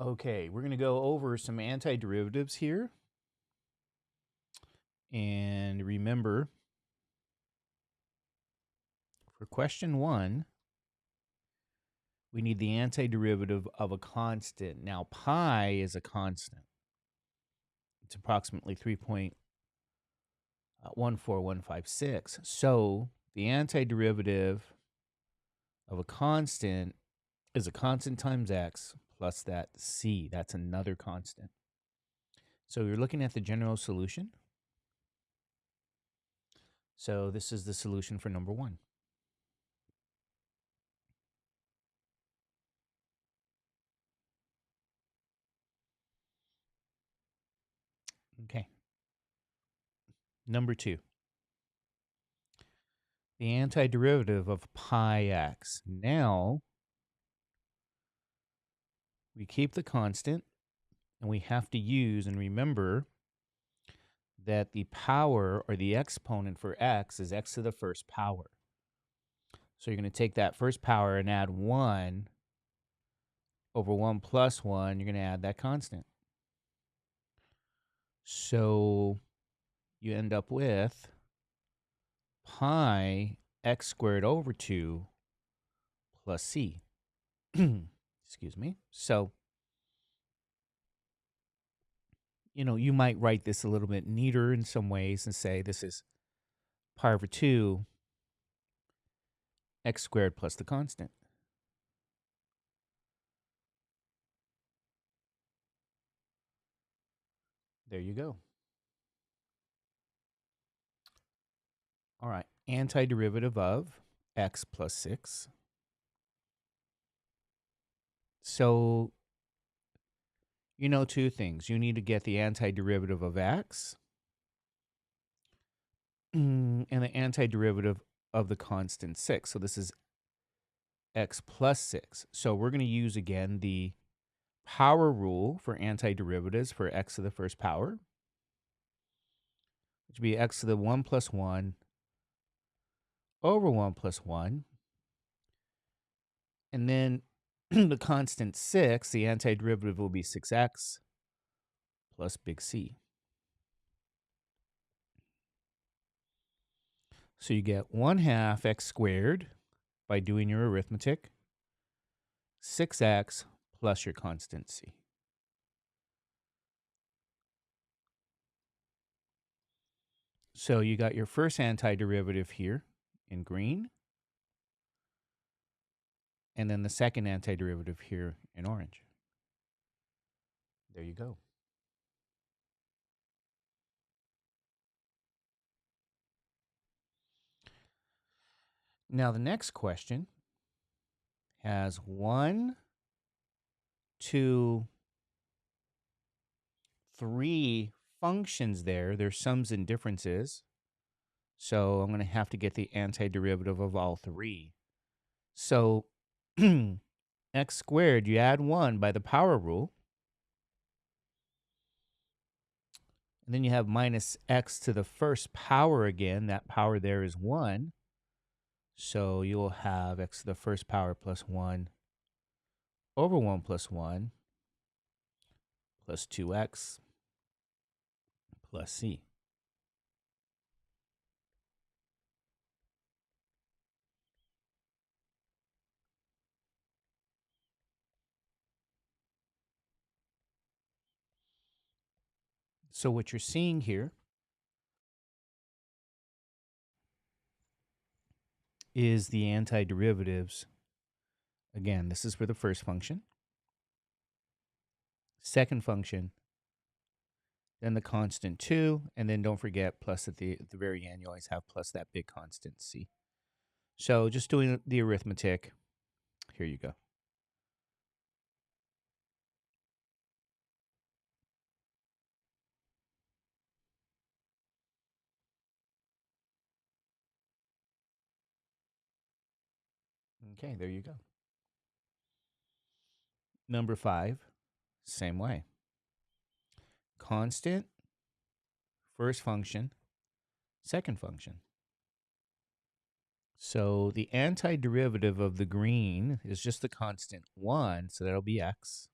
Okay, we're going to go over some antiderivatives here. And remember, for question 1, we need the antiderivative of a constant. Now, pi is a constant. It's approximately 3.14156. So the antiderivative of a constant is a constant times x plus that c. That's another constant. So you're looking at the general solution. So this is the solution for number 1. Okay. Number 2. The antiderivative of pi x. Now, we keep the constant, and we have to use and remember that the power or the exponent for x is x to the first power. So you're going to take that first power and add 1 over 1 plus 1. You're going to add that constant. So you end up with pi x squared over 2 plus c. Excuse me. So, you might write this a little bit neater in some ways and say this is pi over 2 x squared plus the constant. There you go. All right, antiderivative of x plus 6. So, two things. You need to get the antiderivative of x and the antiderivative of the constant 6. So this is x plus 6. So we're going to use, again, the power rule for antiderivatives for x to the first power, which would be x to the 1 plus 1 over 1 plus 1. And then the constant 6, the antiderivative will be 6x plus big C. So you get 1/2 x squared by doing your arithmetic, 6x plus your constant C. So you got your first antiderivative here in green, and then the second antiderivative here in orange. There you go. Now the next question has 1, 2, 3 functions there. There's sums and differences. So I'm going to have to get the antiderivative of all 3. So x squared, you add 1 by the power rule. And then you have minus x to the first power again. That power there is 1. So you will have x to the first power plus 1 over 1 plus 1 plus 2x plus c. So what you're seeing here is the antiderivatives. Again, this is for the first function. Second function, then the constant 2, and then don't forget plus at the very end, you always have plus that big constant c. So just doing the arithmetic, here you go. Okay, there you go. Number 5, same way. Constant, first function, second function. So the antiderivative of the green is just the constant 1, so that'll be x.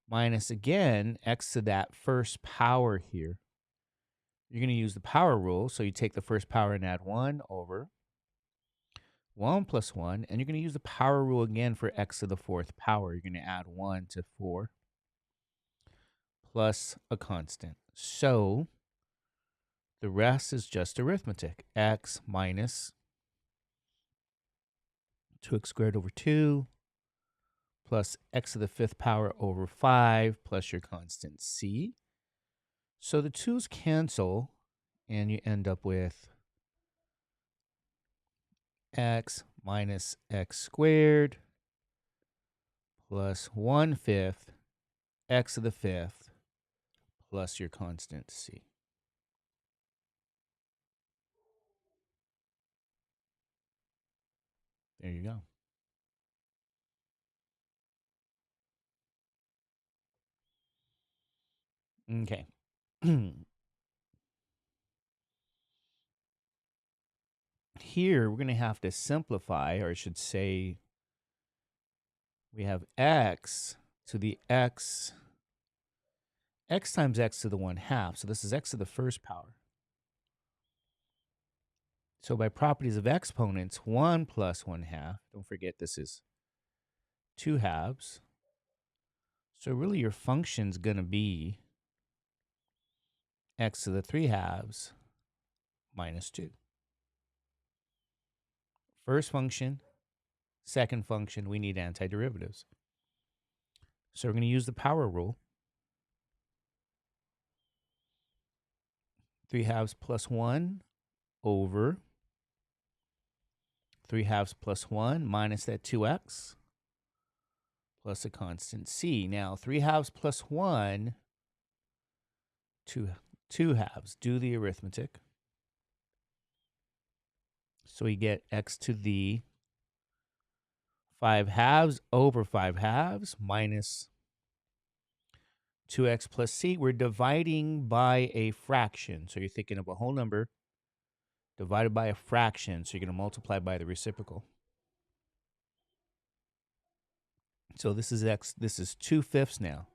minus, again, x to that first power here. You're going to use the power rule, so you take the first power and add 1 over 1 plus 1, and you're going to use the power rule again for x to the fourth power. You're going to add 1 to 4 plus a constant. So the rest is just arithmetic. X minus 2x squared over 2 plus x to the fifth power over 5 plus your constant c. So the 2's cancel, and you end up with x minus x squared plus 1/5 x to the fifth plus your constant c. There you go. Okay. Here, we're going to have to simplify, or I should say, we have x to the x times x to the 1/2. So this is x to the first power. So by properties of exponents, 1 plus 1/2, don't forget this is 2 halves. So really your function's going to be x to the 3 halves minus 2. First function, second function, we need antiderivatives. So we're going to use the power rule. 3 halves plus 1 over 3 halves plus 1 minus that 2x plus a constant c. Now, 3 halves plus 1, 2 halves. Do the arithmetic. So we get x to the 5 halves over 5 halves minus 2x plus c. We're dividing by a fraction. So you're thinking of a whole number divided by a fraction. So you're going to multiply by the reciprocal. So this is x. This is 2/5 now.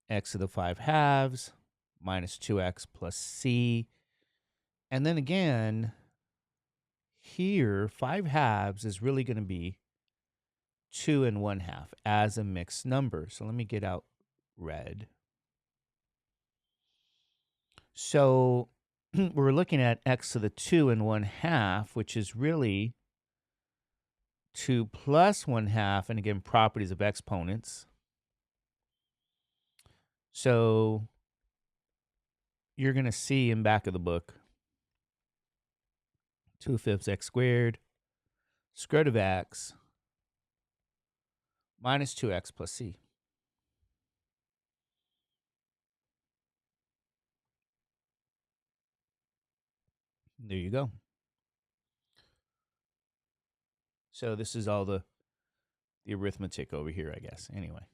X to the 5 halves minus 2x plus c. And then again, here, 5 halves is really going to be 2 and 1/2 as a mixed number. So let me get out red. So we're looking at x to the 2 and 1/2, which is really 2 plus 1/2, and again, properties of exponents. So you're going to see in back of the book 2/5 x squared, square root of x, minus 2x plus c. There you go. So this is all the arithmetic over here, I guess. Anyway.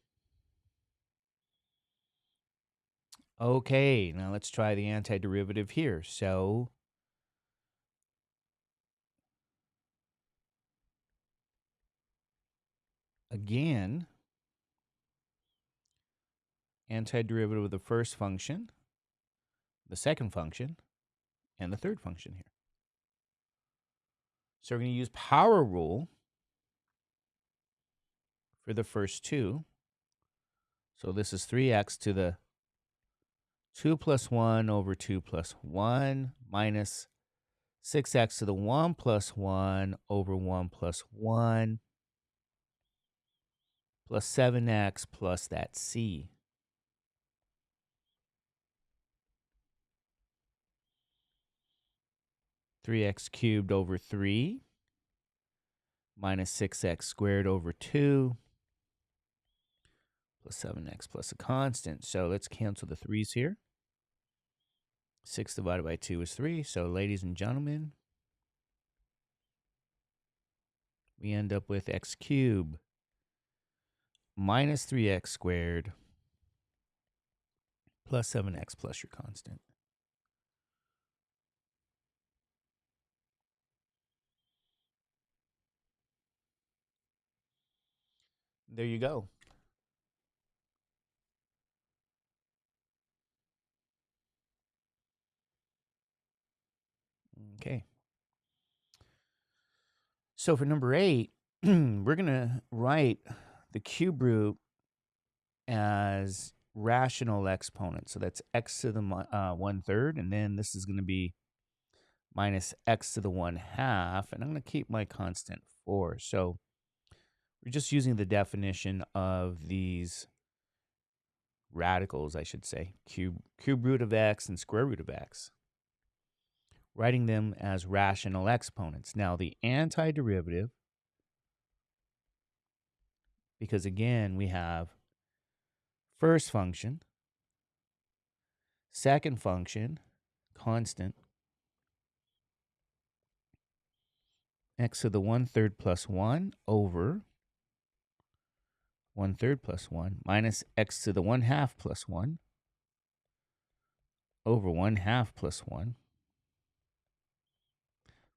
Okay, now let's try the antiderivative here. So again, antiderivative of the first function, the second function, and the third function here. So we're going to use power rule for the first two. So this is 3x to the 2 plus 1 over 2 plus 1 minus 6x to the 1 plus 1 over 1 plus 1 plus 7x plus that c. Three x cubed over 3 minus 6x squared over 2 plus 7x plus a constant. So let's cancel the 3's here. 6 divided by 2 is 3. So ladies and gentlemen, we end up with x cubed minus 3x squared plus 7x plus your constant. There you go. Okay. So for number 8, we're going to write the cube root as rational exponent. So that's x to the 1/3, and then this is going to be minus x to the 1/2, and I'm going to keep my constant 4. So we're just using the definition of these radicals, I should say, cube root of x and square root of x, writing them as rational exponents. Now the antiderivative, because again we have first function, second function, constant, x to the 1/3 plus 1 over 1/3 plus 1 minus x to the 1/2 plus 1 over 1/2 plus 1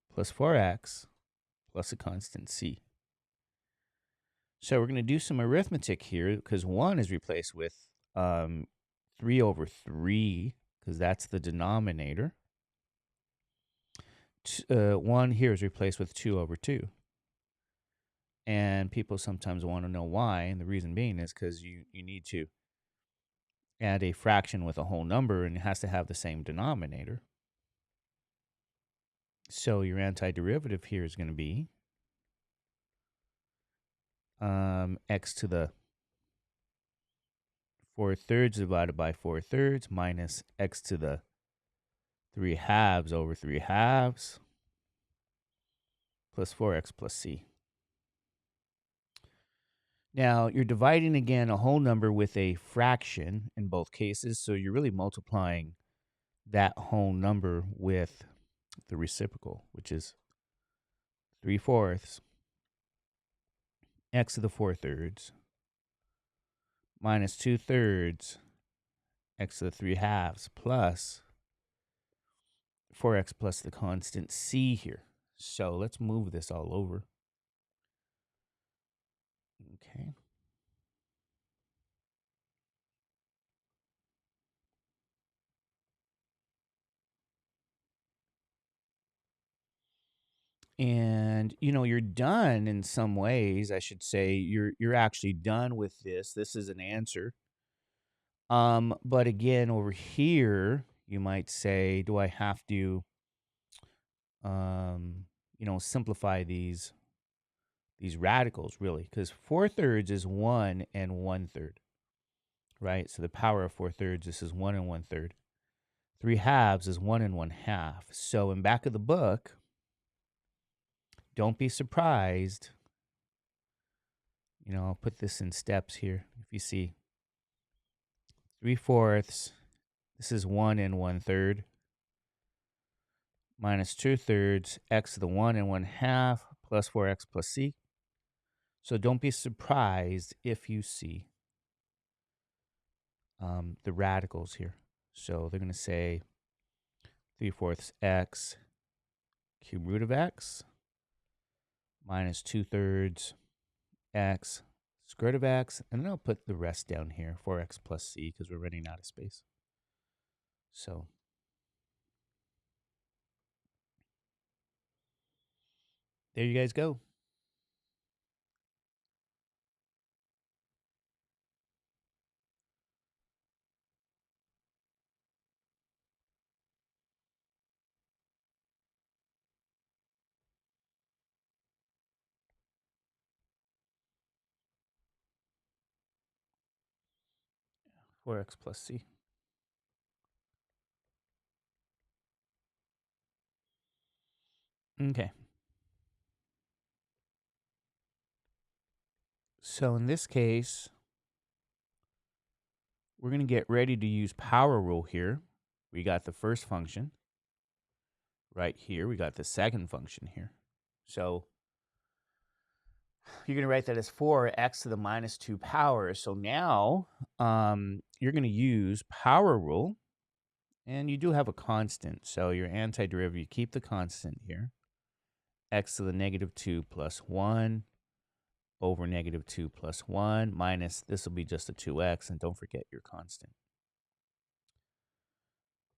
plus 4x plus a constant c. So we're going to do some arithmetic here because 1 is replaced with 3 over 3 because that's the denominator. 1 here is replaced with 2 over 2. And people sometimes want to know why, and the reason being is because you need to add a fraction with a whole number, and it has to have the same denominator. So your antiderivative here is going to be x to the 4/3 divided by 4/3 minus x to the 3/2 over 3/2 plus 4x plus c. Now, you're dividing again a whole number with a fraction in both cases, so you're really multiplying that whole number with the reciprocal, which is 3/4 x to the 4/3 minus 2/3 x to the 3/2 plus 4x plus the constant c here. So let's move this all over. Okay. And you're done in some ways, I should say. You're actually done with this. This is an answer. But again, over here, you might say, do I have to simplify these radicals really? Because 4/3 is 1 and 1/3. Right? So the power of 4/3, this is 1 and 1/3. 3/2 is 1 and 1/2. So in back of the book, don't be surprised. I'll put this in steps here. If you see 3/4, this is 1 and 1/3, minus 2/3 x to the 1 and 1/2 plus 4x plus c. So don't be surprised if you see the radicals here. So they're going to say 3/4 x cube root of x minus 2/3 x square root of x, and then I'll put the rest down here, 4x plus c, because we're running out of space. So there you guys go. Yeah, 4x plus c. Okay. So in this case, we're going to get ready to use power rule here. We got the first function right here. We got the second function here. So you're going to write that as 4x to the minus 2 power. So now you're going to use power rule, and you do have a constant. So your antiderivative, you keep the constant here. X to the negative 2 plus 1 over negative 2 plus 1 minus, this will be just a 2x, and don't forget your constant.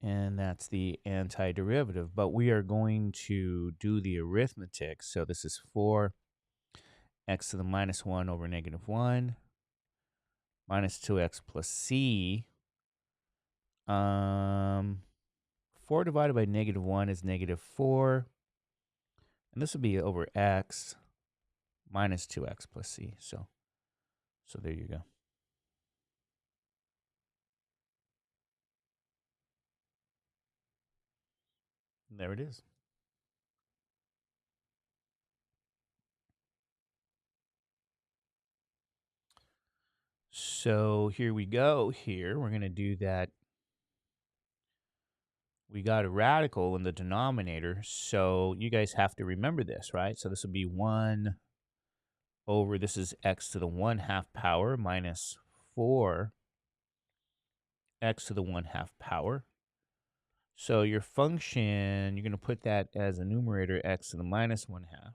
And that's the antiderivative. But we are going to do the arithmetic. So this is 4x to the minus 1 over negative 1 minus 2x plus c. 4 divided by negative 1 is negative 4. And this would be over x minus 2x plus c. So there you go. There it is. So here we go. Here we're going to do that. We got a radical in the denominator, so you guys have to remember this, right? So this would be 1 over, this is x to the 1/2 power minus 4 x to the 1/2 power. So your function, you're going to put that as a numerator, x to the minus 1/2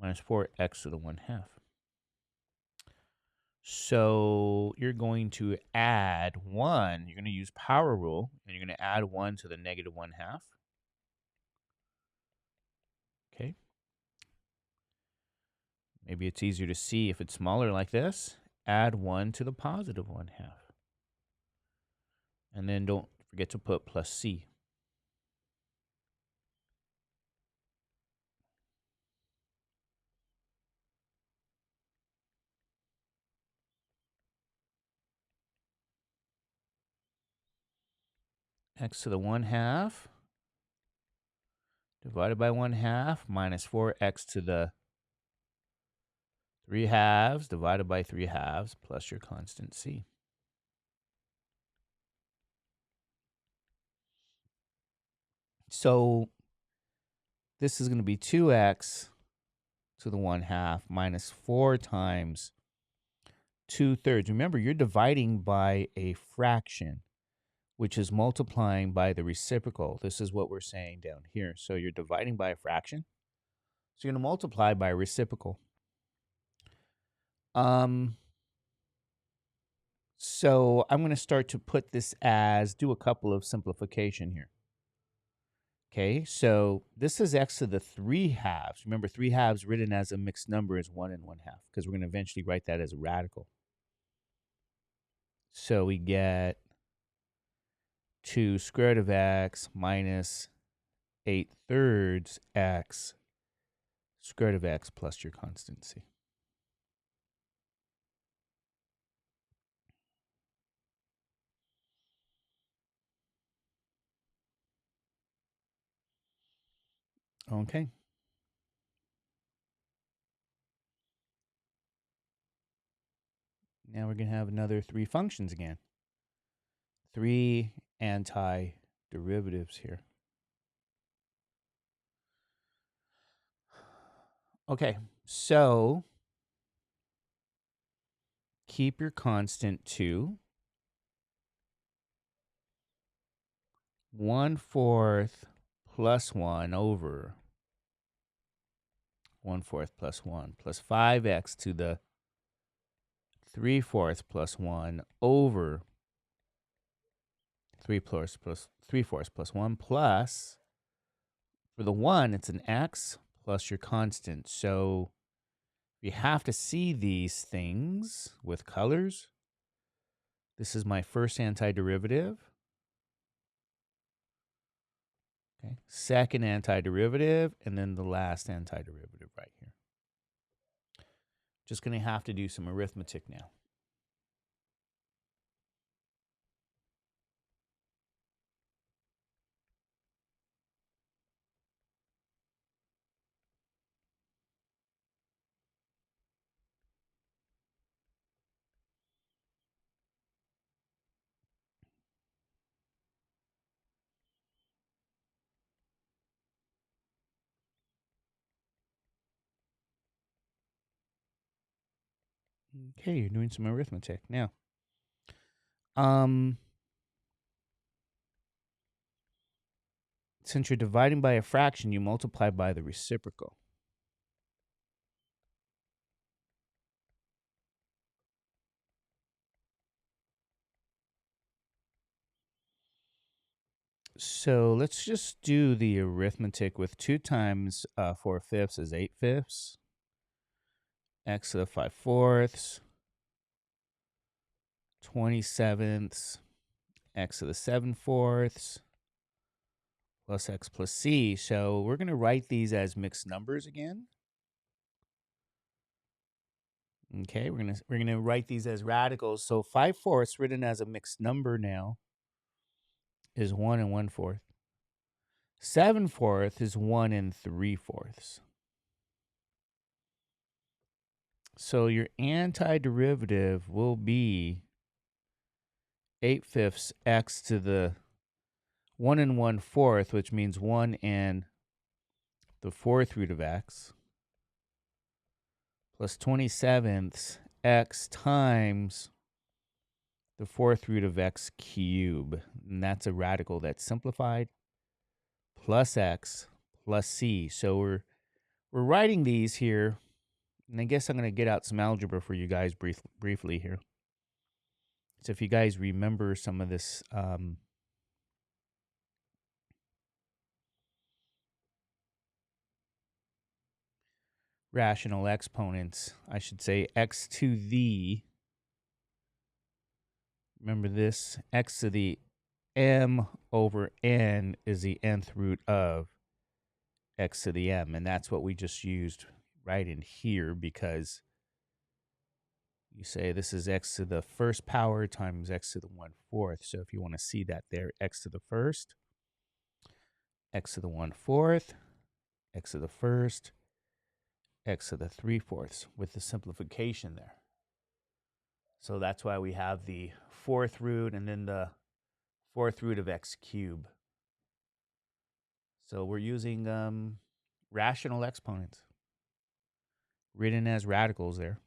minus 4x to the 1/2. So you're going to add 1. You're going to use power rule, and you're going to add 1 to the negative 1/2. Okay. Maybe it's easier to see if it's smaller like this. Add 1 to the positive 1/2. And then don't forget to put plus c. X to the 1/2 divided by 1/2 minus 4x to the 3/2 divided by 3/2 plus your constant c. So this is going to be 2x to the 1/2 minus 4 times 2/3. Remember, you're dividing by a fraction, which is multiplying by the reciprocal. This is what we're saying down here. So you're dividing by a fraction. So you're going to multiply by a reciprocal. So I'm going to start to put this as, do a couple of simplification here. Okay, so this is x to the 3/2. Remember, 3/2 written as a mixed number is 1 and 1/2, because we're going to eventually write that as a radical. So we get 2 square root of x minus 8/3 x square root of x plus your constant c. Okay. Now we're going to have another 3 functions again. 3 antiderivatives here. Okay, so keep your constant to 1/4 plus 1 over 1/4 plus 1 plus 5x to the 3/4 plus 1 over 3/4 plus 1 plus, for the 1, it's an x plus your constant. So you have to see these things with colors. This is my first antiderivative. Okay. Second antiderivative, and then the last antiderivative right here. Just going to have to do some arithmetic now. Okay, you're doing some arithmetic now. Since you're dividing by a fraction, you multiply by the reciprocal. So let's just do the arithmetic with 2 times 4/5 is 8/5. X to the 5/4, 27ths, x to the 7/4 plus x plus c. So we're going to write these as mixed numbers again. Okay, we're gonna write these as radicals. So 5/4 written as a mixed number now is 1 1/4. 7/4 is 1 3/4. So your antiderivative will be 8/5 x to the 1 1/4, which means 1 and the 4th root of x, plus 27ths x times the 4th root of x cubed. And that's a radical that's simplified, plus x plus c. So we're writing these here, and I guess I'm going to get out some algebra for you guys briefly here. So if you guys remember some of this rational exponents, I should say x to the, remember this, x to the m over n is the nth root of x to the m. And that's what we just used right in here, because you say this is x to the first power times x to the 1/4. So if you want to see that there, x to the first, x to the 1/4, x to the first, x to the 3/4 with the simplification there. So that's why we have the 4th root and then the 4th root of x cubed. So we're using rational exponents written as radicals there.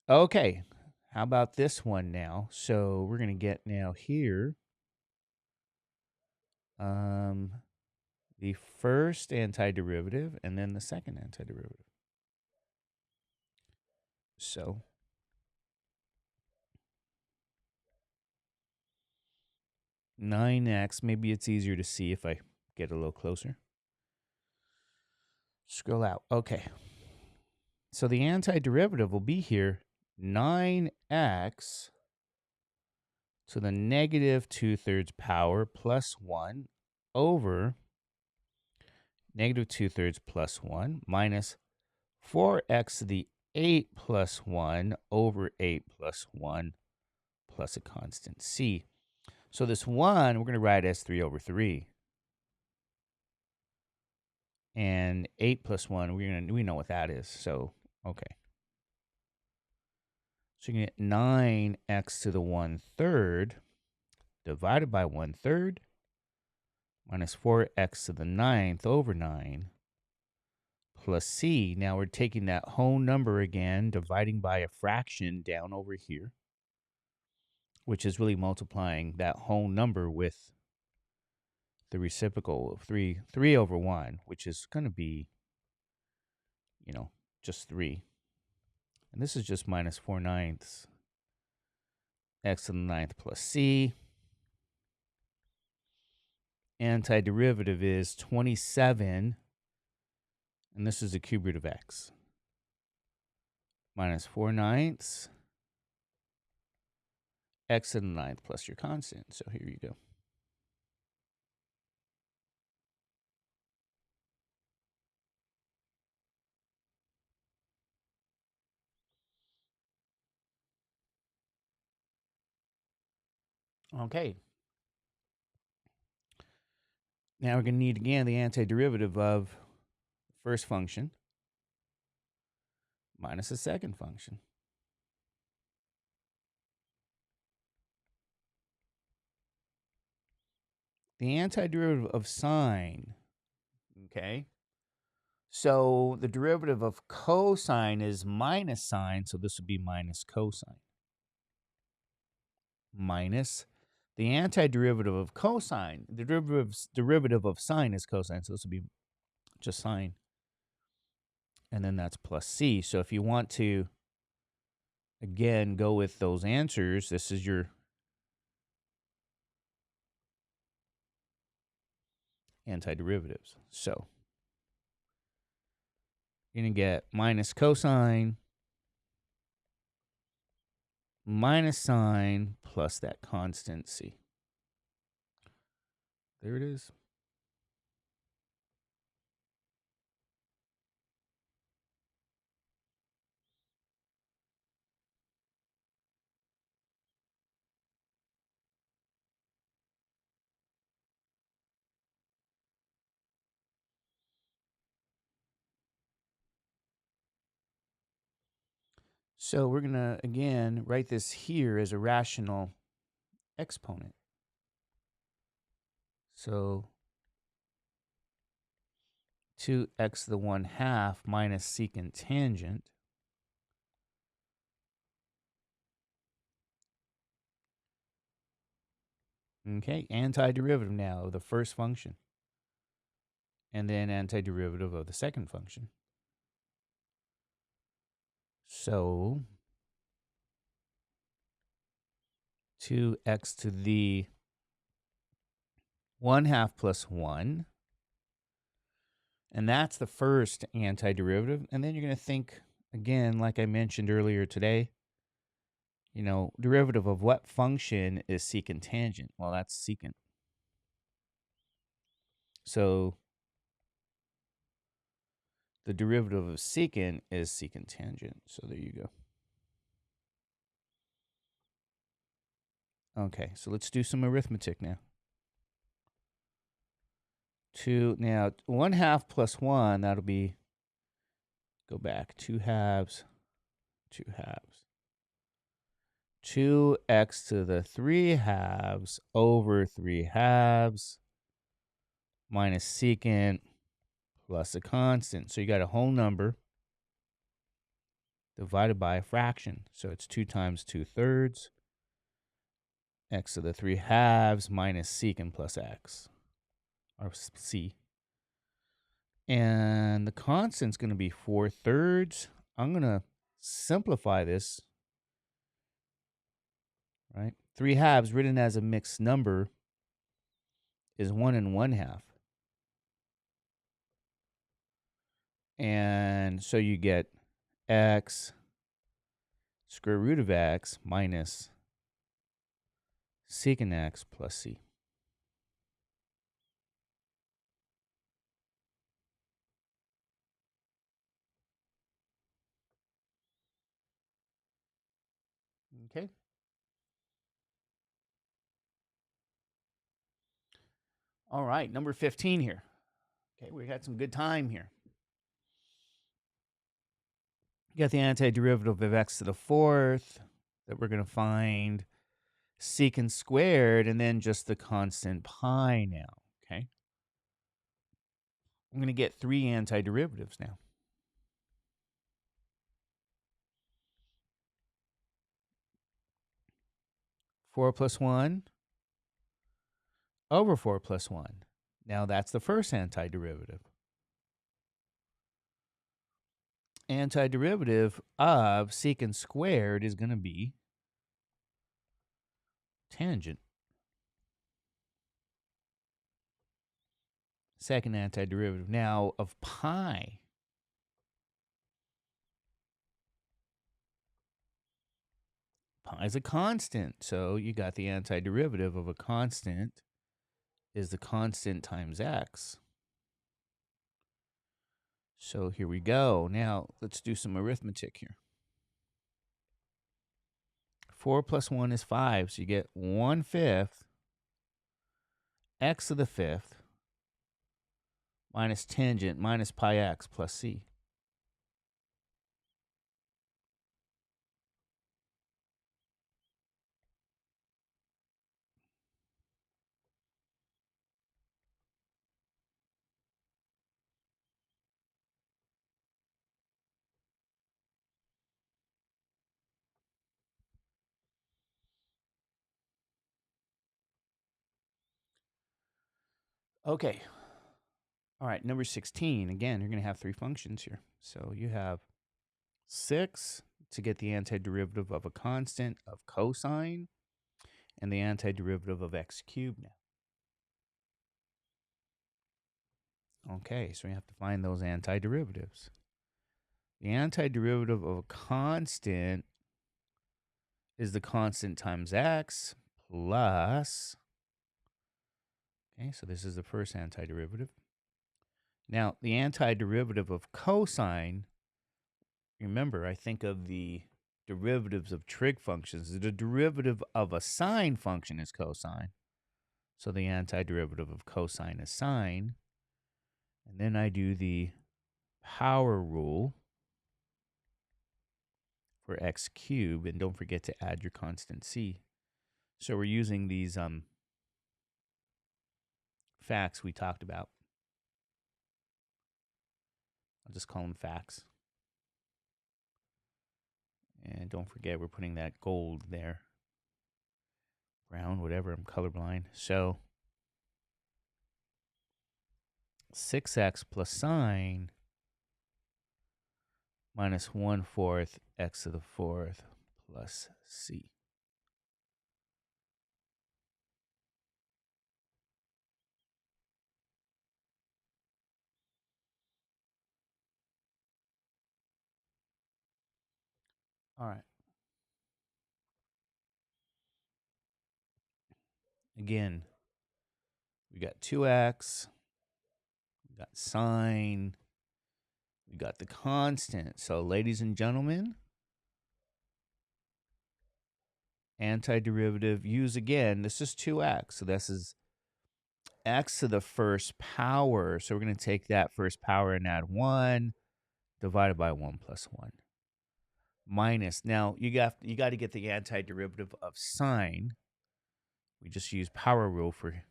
Okay, how about this one now? So we're going to get now here the first antiderivative and then the second antiderivative. So nine x, maybe it's easier to see if I get a little closer. Scroll out. Okay. So the antiderivative will be here 9x to the negative 2/3 power plus 1 over negative 2/3 plus 1 minus 4x to the 8 plus 1 over 8 plus 1 plus a constant c. So this 1, we're going to write as 3 over 3. And 8 plus 1, we know what that is. So, okay. So you get 9x to the 1/3 divided by 1/3 minus 4x to the 9th over 9 plus c. Now we're taking that whole number again, dividing by a fraction down over here, which is really multiplying that whole number with the reciprocal of 3 over 1, which is going to be, just 3. And this is just minus 4/9 x to the 9th plus c. Antiderivative is 27, and this is the cube root of x, minus 4/9 x to the 9th plus your constant. So here you go. Okay. Now we're going to need, again, the antiderivative of the first function minus the second function. The antiderivative of sine, okay? So the derivative of cosine is minus sine, so this would be minus cosine. Minus the antiderivative of cosine. The derivative of sine is cosine, so this would be just sine. And then that's plus c. So if you want to, again, go with those answers, this is your antiderivatives. So you're going to get minus cosine minus sine plus that constant c. There it is. So we're going to, again, write this here as a rational exponent. So 2x to the 1/2 minus secant tangent. Okay, antiderivative now of the first function. And then antiderivative of the second function. So 2x to the 1/2 plus 1. And that's the first antiderivative. And then you're going to think, again, like I mentioned earlier today, derivative of what function is secant tangent? Well, that's secant. So the derivative of secant is secant tangent. So there you go. Okay, so let's do some arithmetic now. Now 1/2 plus 1, that'll be, go back, 2/2, 2/2. 2x to the 3/2 over 3/2 minus secant plus a constant. So you got a whole number divided by a fraction. So it's 2 times 2/3. X to the 3/2 minus secant plus x, or c. And the constant's going to be 4/3. I'm going to simplify this, right? 3/2 written as a mixed number is 1 1/2. And so you get x square root of x minus secant x plus c. Okay. All right, number 15 here. Okay, we got some good time here. You got the antiderivative of x to the 4th that we're going to find, secant squared, and then just the constant pi now, okay? I'm going to get 3 antiderivatives now. Four plus 1 over 4 plus 1. Now that's the first antiderivative. Antiderivative of secant squared is going to be tangent. Second antiderivative now of pi. Pi is a constant, so you got the antiderivative of a constant is the constant times x. So here we go. Now let's do some arithmetic here. 4 plus 1 is 5, so you get 1/5 x to the 5th minus tangent minus pi x plus c. Okay. All right, number 16. Again, you're going to have 3 functions here. So you have 6 to get the antiderivative of a constant of cosine and the antiderivative of x cubed now. Okay, so we have to find those antiderivatives. The antiderivative of a constant is the constant times x plus, okay, so this is the first antiderivative. Now, the antiderivative of cosine, remember, I think of the derivatives of trig functions. The derivative of a sine function is cosine. So the antiderivative of cosine is sine. And then I do the power rule for x cubed. And don't forget to add your constant c. So we're using these facts we talked about. I'll just call them facts. And don't forget, we're putting that gold there. Brown, whatever, I'm colorblind. So 6x plus sine minus 1/4 x to the 4th plus c. All right. Again, we got 2x, we got sine, we got the constant. So, ladies and gentlemen, antiderivative, use again. This is 2x. So, this is x to the first power. So, we're going to take that first power and add 1 divided by 1 plus 1. Minus. Now, you got to get the antiderivative of sine. We just use power rule for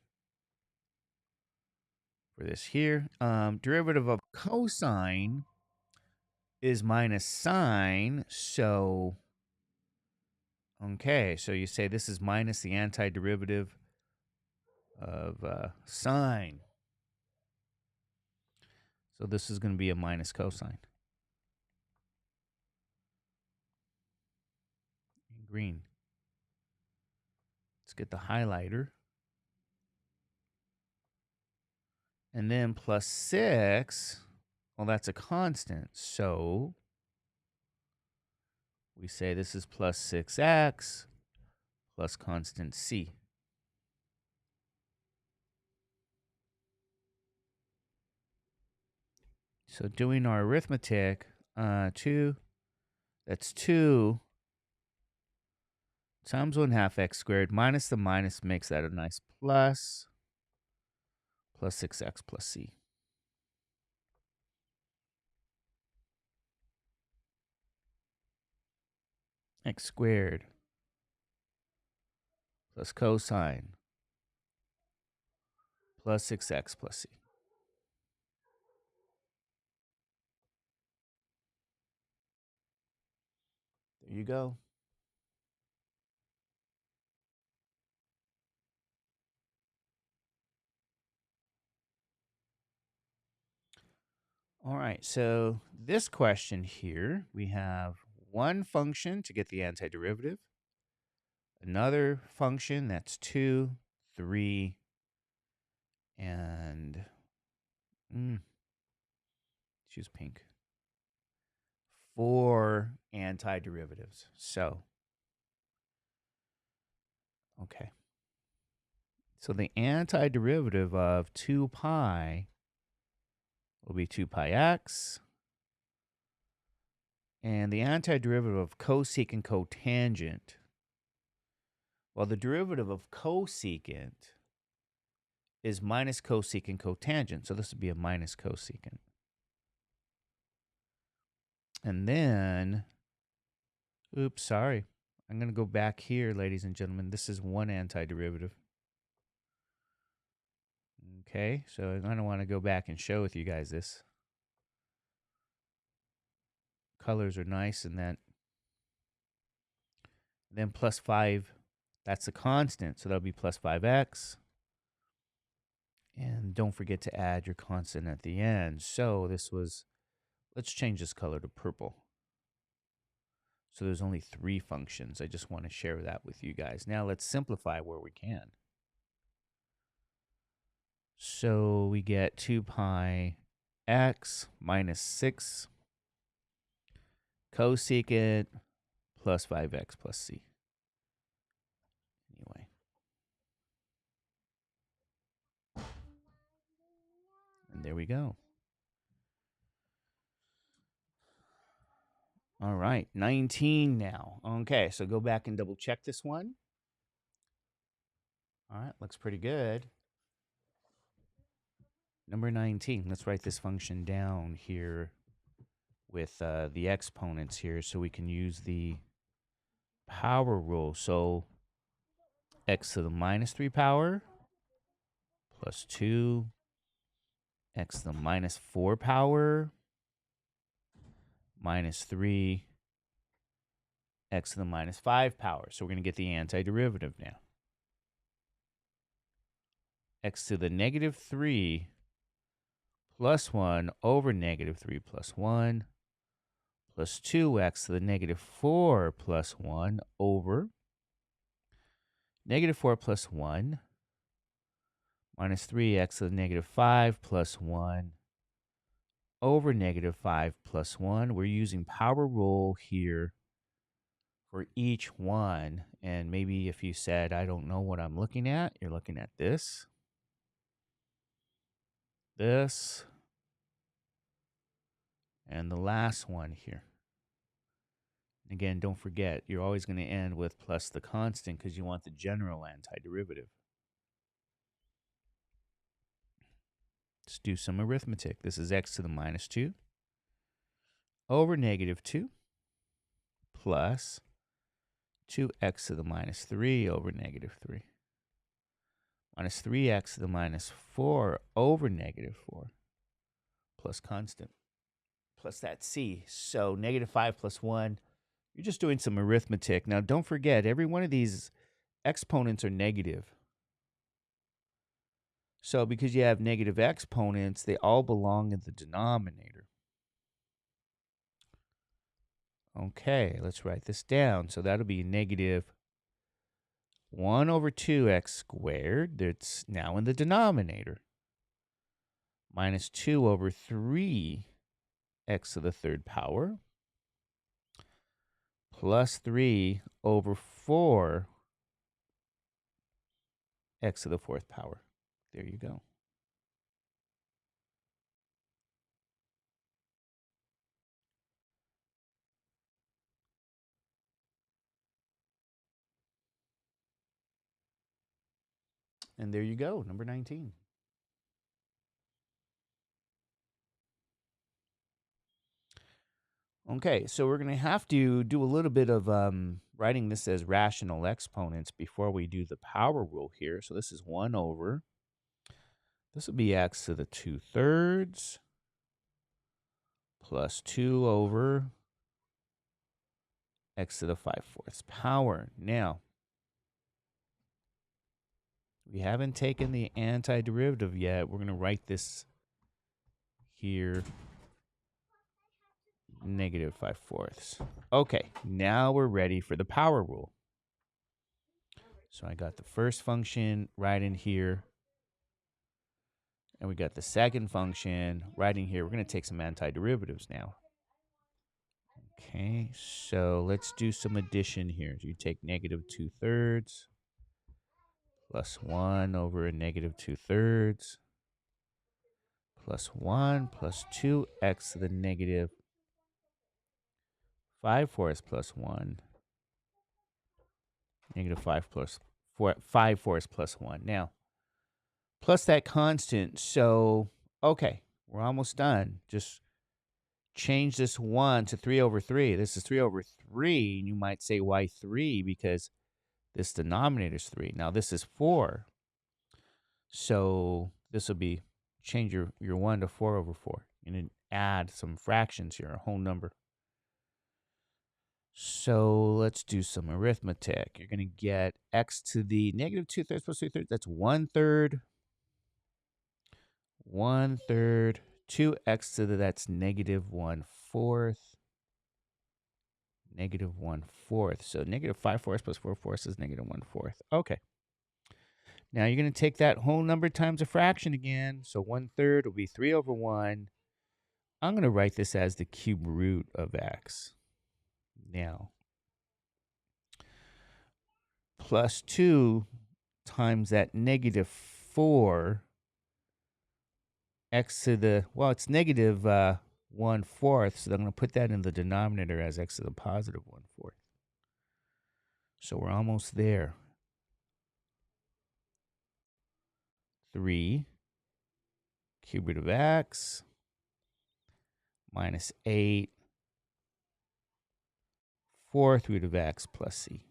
this here. Derivative of cosine is minus sine. So, okay, so you say this is minus the antiderivative of sine. So this is going to be a minus cosine. In green. Let's get the highlighter. And then plus 6, well, that's a constant. So we say this is plus 6x plus constant c. So doing our arithmetic, 2, that's 2 times 1/2 x squared minus the minus makes that a nice plus 6x plus c. X squared plus cosine plus 6x plus c. There you go. All right, so this question here, we have one function to get the antiderivative, another function that's 2, 3, and choose pink, 4 antiderivatives. So, okay. So the antiderivative of 2 pi will be 2 pi x. And the antiderivative of cosecant cotangent, well, the derivative of cosecant is minus cosecant cotangent. So this would be a minus cosecant. And then, oops, sorry. I'm going to go back here, ladies and gentlemen. This is one antiderivative. Okay, so I don't want to go back and show with you guys this. Colors are nice and that. Then plus 5, that's a constant. So that'll be plus 5x. And don't forget to add your constant at the end. So this was, let's change this color to purple. So there's only 3 functions. I just want to share that with you guys. Now let's simplify where we can. So we get 2 pi x minus 6 cosecant plus 5x plus c. Anyway. And there we go. All right, 19 now. Okay, so go back and double check this one. All right, looks pretty good. Number 19, let's write this function down here with the exponents here so we can use the power rule. So x to the minus 3 power plus 2, x to the minus 4 power minus 3, x to the minus 5 power. So we're going to get the antiderivative now. X to the negative 3 plus 1 over negative 3 plus 1 plus 2x to the negative 4 plus 1 over negative 4 plus 1 minus 3x to the negative 5 plus 1 over negative 5 plus 1. We're using power rule here for each one. And maybe if you said, I don't know what I'm looking at, you're looking at this, this, and the last one here. Again, don't forget, you're always going to end with plus the constant because you want the general antiderivative. Let's do some arithmetic. This is x to the minus 2 over negative 2 plus 2x to the minus 3 over negative 3 minus 3x to the minus 4 over negative 4 plus constant plus that c. So negative 5 plus 1, you're just doing some arithmetic. Now, don't forget, every one of these exponents are negative. So because you have negative exponents, they all belong in the denominator. Okay, let's write this down. So that'll be negative 1 over 2x squared. That's now in the denominator. Minus 2 over 3x to the third power. Plus 3 over 4x to the fourth power. There you go. And there you go, number 19. Okay, so we're going to have to do a little bit of writing this as rational exponents before we do the power rule here. So this is 1 over, this will be x to the 2/3 plus 2 over x to the 5/4 power. Now, we haven't taken the antiderivative yet. We're going to write this here, negative 5/4. Okay, now we're ready for the power rule. So I got the first function right in here. And we got the second function right in here. We're going to take some antiderivatives now. Okay, so let's do some addition here. So you take negative 2/3 plus 1 over a negative 2/3 plus 1 plus 2x to the negative 5/4 plus 1. Negative 5/4 plus 1. Now, plus that constant. So, okay, we're almost done. Just change this 1 to 3 over 3. This is 3 over 3. And you might say, why 3? Because this denominator is 3. Now, this is 4. So this will be, change your 1 to 4 over 4. And then add some fractions here, a whole number. So let's do some arithmetic. You're going to get x to the negative 2/3 plus 3/3. That's 1/3. 1/3. 2x to the, that's negative 1/4. Negative 1/4. So negative 5/4 plus 4/4 is negative 1/4. Okay. Now you're going to take that whole number times a fraction again. So 1/3 will be 3 over 1. I'm going to write this as the cube root of x. Now, plus 2 times that negative 4 x to the, well, it's negative 1/4. So I'm going to put that in the denominator as x to the positive 1/4. So we're almost there. 3 cube root of x minus 8 fourth root of x plus c.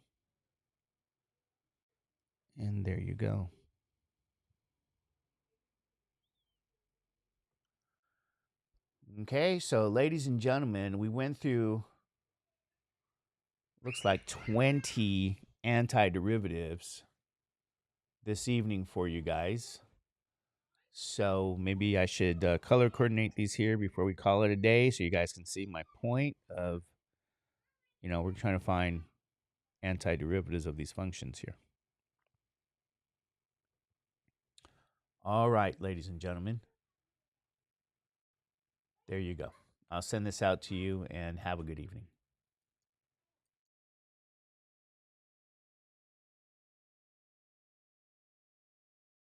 And there you go. Okay, so ladies and gentlemen, we went through, looks like 20 antiderivatives this evening for you guys. So maybe I should color coordinate these here before we call it a day so you guys can see my point of, we're trying to find antiderivatives of these functions here. All right, ladies and gentlemen. There you go. I'll send this out to you and have a good evening.